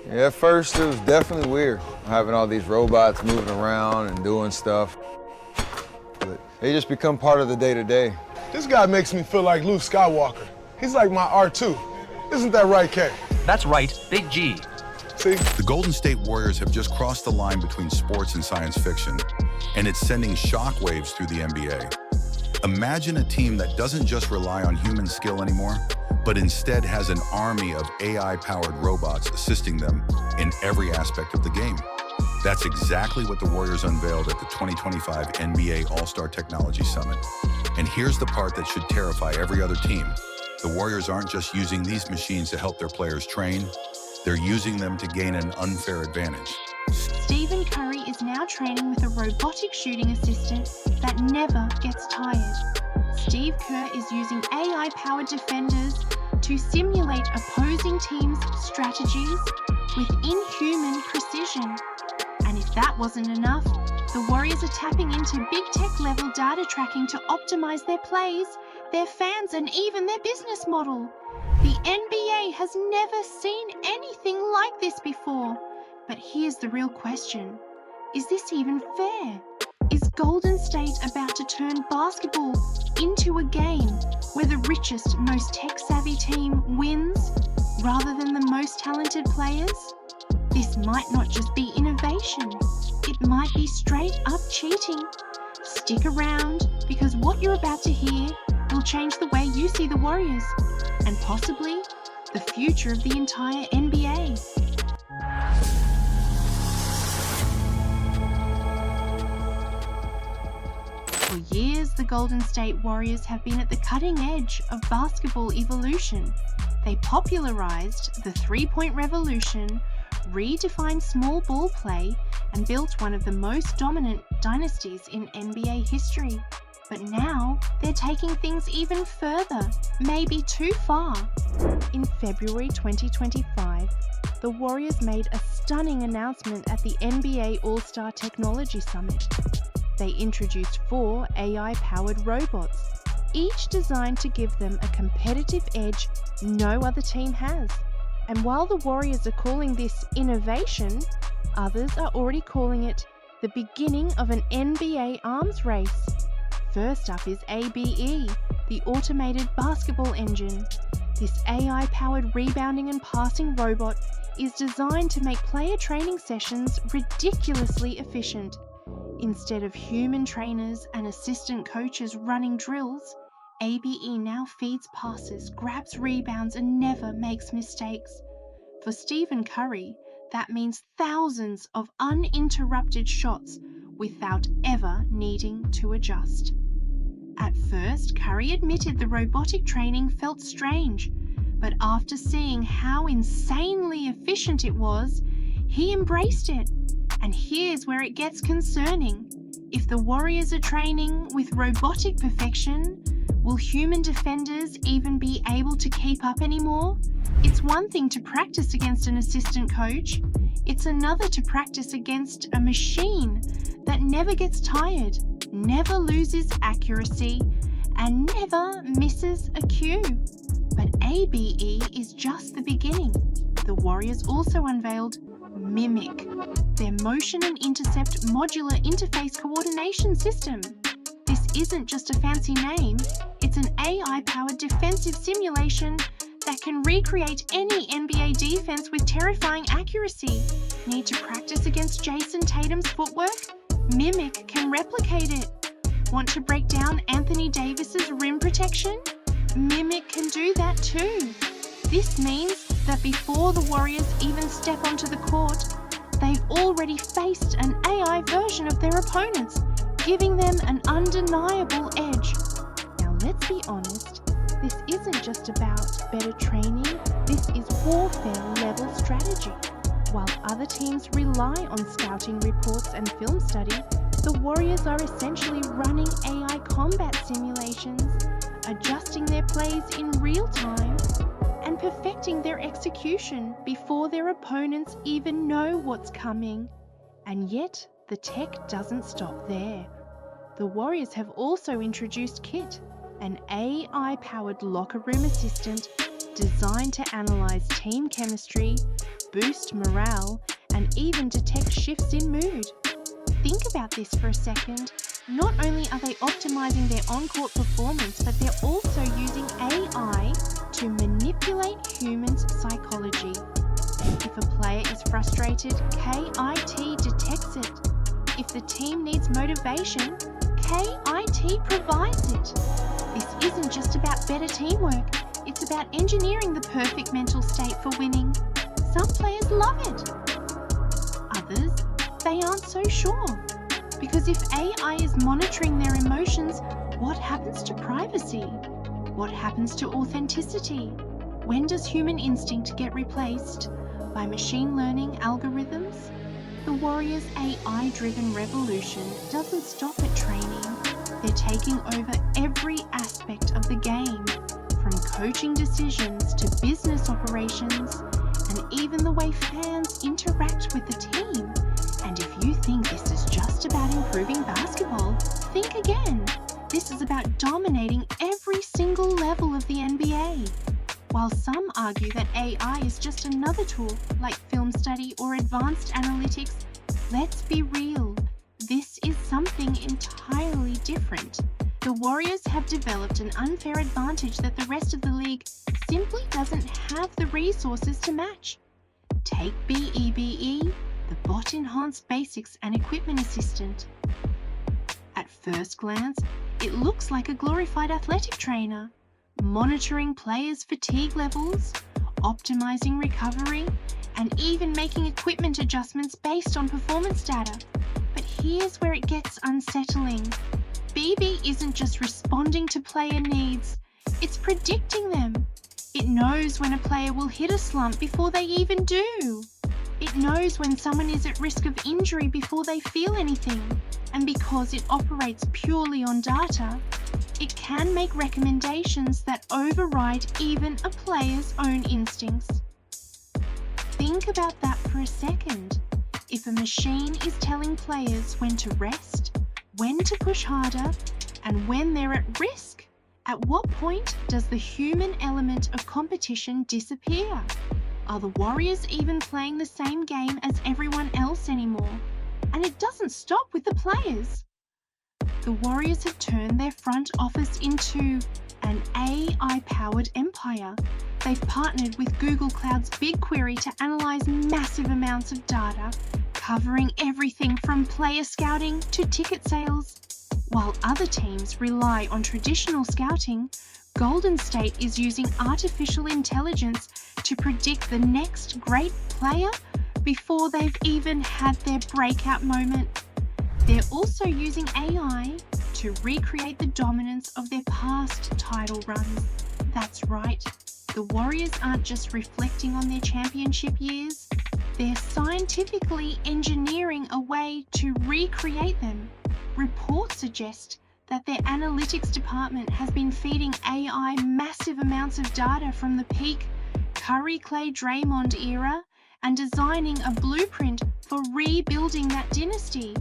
Yeah, at first it was definitely weird, having all these robots moving around and doing stuff. But they just become part of the day-to-day. This guy makes me feel like Luke Skywalker. He's like my R2. Isn't that right, Kerr? That's right, Big G. See? The Golden State Warriors have just crossed the line between sports and science fiction, and it's sending shockwaves through the NBA. Imagine a team that doesn't just rely on human skill anymore, but instead has an army of AI-powered robots assisting them in every aspect of the game. That's exactly what the Warriors unveiled at the 2025 NBA All-Star Technology Summit. And here's the part that should terrify every other team. The Warriors aren't just using these machines to help their players train, they're using them to gain an unfair advantage. Stephen Curry is now training with a robotic shooting assistant that never gets tired. Steve Kerr is using AI-powered defenders to simulate opposing teams' strategies with inhuman precision. And if that wasn't enough, the Warriors are tapping into big tech-level data tracking to optimize their plays, their fans, and even their business model. The NBA has never seen anything like this before. But here's the real question. Is this even fair? Is Golden State about to turn basketball into a game where the richest, most tech-savvy team wins rather than the most talented players? This might not just be innovation. It might be straight up cheating. Stick around, because what you're about to hear will change the way you see the Warriors and possibly the future of the entire NBA. For years, the Golden State Warriors have been at the cutting edge of basketball evolution. They popularized the three-point revolution, redefined small ball play, and built one of the most dominant dynasties in NBA history. But now, they're taking things even further, maybe too far. In February 2025, the Warriors made a stunning announcement at the NBA All-Star Technology Summit. They introduced 4 AI-powered robots, each designed to give them a competitive edge no other team has. And while the Warriors are calling this innovation, others are already calling it the beginning of an NBA arms race. First up is ABE, the automated basketball engine. This AI-powered rebounding and passing robot is designed to make player training sessions ridiculously efficient. Instead of human trainers and assistant coaches running drills, ABE now feeds passes, grabs rebounds, and never makes mistakes. For Stephen Curry, that means thousands of uninterrupted shots without ever needing to adjust. At first, Curry admitted the robotic training felt strange, but after seeing how insanely efficient it was, he embraced it. And here's where it gets concerning. If the Warriors are training with robotic perfection, will human defenders even be able to keep up anymore? It's one thing to practice against an assistant coach. It's another to practice against a machine that never gets tired, never loses accuracy, and never misses a cue. But ABE is just the beginning. The Warriors also unveiled Mimic, their motion and intercept modular interface coordination system. This isn't just a fancy name, it's an AI-powered defensive simulation that can recreate any NBA defense with terrifying accuracy. Need to practice against Jason Tatum's footwork? Mimic can replicate it. Want to break down Anthony Davis's rim protection? Mimic can do that too. This means that before the Warriors even step onto the court, they've already faced an AI version of their opponents, giving them an undeniable edge. Now let's be honest, this isn't just about better training, this is warfare-level strategy. While other teams rely on scouting reports and film study, the Warriors are essentially running AI combat simulations, adjusting their plays in real time, and perfecting their execution before their opponents even know what's coming. And yet, the tech doesn't stop there. The Warriors have also introduced Kit, an AI-powered locker room assistant designed to analyze team chemistry, boost morale, and even detect shifts in mood. Think about this for a second. Not only are they optimizing their on-court performance, but they're also using AI to manipulate humans' psychology. If a player is frustrated, KIT detects it. If the team needs motivation, KIT provides it. This isn't just about better teamwork, it's about engineering the perfect mental state for winning. Some players love it. Others, they aren't so sure. Because if AI is monitoring their emotions, what happens to privacy? What happens to authenticity? When does human instinct get replaced by machine learning algorithms? The Warriors' AI-driven revolution doesn't stop at training. They're taking over every aspect of the game, from coaching decisions to business operations, and even the way fans interact with the team. And if you think this is just about improving basketball, think again. This is about dominating every single level of the NBA. While some argue that AI is just another tool like film study or advanced analytics, let's be real. This is something entirely different. The Warriors have developed an unfair advantage that the rest of the league simply doesn't have the resources to match. Take BEBE, the Bot Enhanced Basics and Equipment Assistant. At first glance, it looks like a glorified athletic trainer, monitoring players' fatigue levels, optimizing recovery, and even making equipment adjustments based on performance data. But here's where it gets unsettling. BB isn't just responding to player needs, it's predicting them. It knows when a player will hit a slump before they even do. It knows when someone is at risk of injury before they feel anything. And because it operates purely on data, it can make recommendations that override even a player's own instincts. Think about that for a second. If a machine is telling players when to rest, when to push harder, and when they're at risk, at what point does the human element of competition disappear? Are the Warriors even playing the same game as everyone else anymore? And it doesn't stop with the players. The Warriors have turned their front office into an AI-powered empire. They've partnered with Google Cloud's BigQuery to analyze massive amounts of data, covering everything from player scouting to ticket sales. While other teams rely on traditional scouting, Golden State is using artificial intelligence to predict the next great player before they've even had their breakout moment. They're also using AI to recreate the dominance of their past title runs. That's right, the Warriors aren't just reflecting on their championship years, they're scientifically engineering a way to recreate them. Reports suggest that their analytics department has been feeding AI massive amounts of data from the peak Curry, Clay, Draymond era and designing a blueprint for rebuilding that dynasty.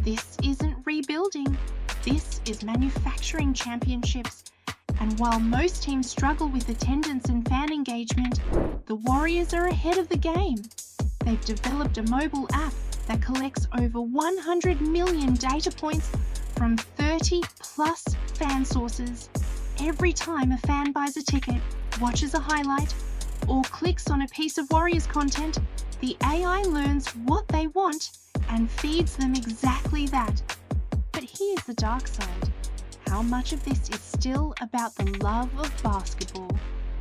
This isn't rebuilding, this is manufacturing championships. And while most teams struggle with attendance and fan engagement, the Warriors are ahead of the game. They've developed a mobile app that collects over 100 million data points from 30 plus fan sources. Every time a fan buys a ticket, watches a highlight, or clicks on a piece of Warriors content, the AI learns what they want and feeds them exactly that. But here's the dark side. How much of this is still about the love of basketball?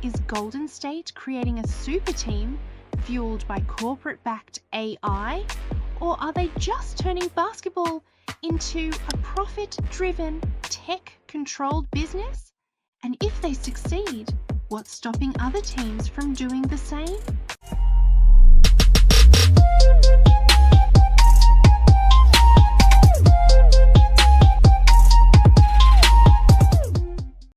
Is Golden State creating a super team fueled by corporate-backed AI? Or are they just turning basketball into a profit-driven, tech-controlled business? And if they succeed, what's stopping other teams from doing the same?